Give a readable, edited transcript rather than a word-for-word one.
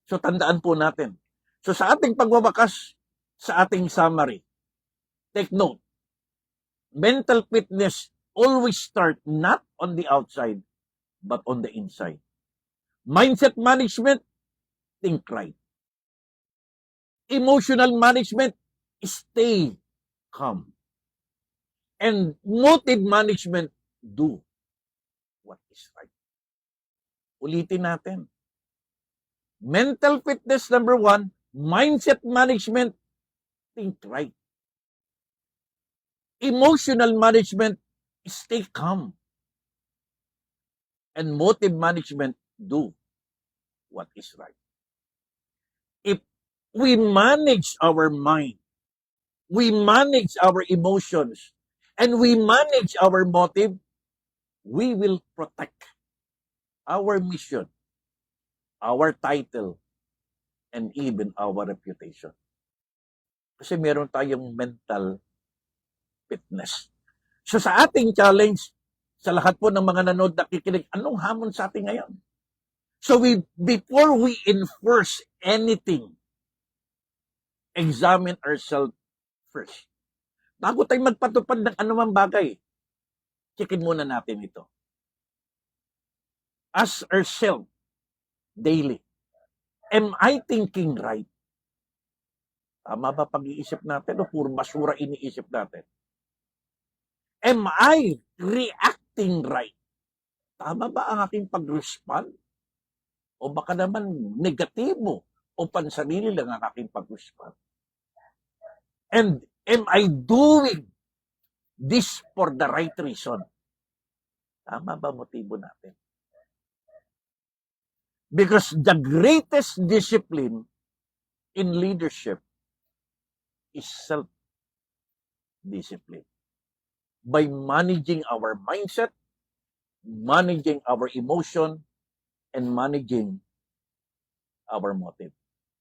So tandaan po natin. So sa ating pagwawakas, sa ating summary, take note, mental fitness always start not on the outside, but on the inside. Mindset management, think right. Emotional management, stay calm. And motive management, do what is right. Ulitin natin. Mental fitness, number 1. Mindset management, think right. Emotional management, stay calm. And motive management, do what is right. If we manage our mind, we manage our emotions, and we manage our motive, we will protect our mission, our title, and even our reputation. Kasi meron tayong mental fitness. So sa ating challenge, sa lahat po ng mga nanood nakikinig, anong hamon sa atin ngayon? So before we enforce anything, examine ourselves first. Bago tayo magpatupad ng anumang bagay, checkin muna natin ito. Ask ourselves daily, am I thinking right? Tama ba pag-iisip natin o puro basura iniisip natin? Am I reacting right? Tama ba ang aking pag-respond? O baka naman negatibo o pansarili lang ang aking pag-respond? And am I doing this for the right reason? Tama ba motibo natin? Because the greatest discipline in leadership is self-discipline. By managing our mindset, managing our emotion, and managing our motive.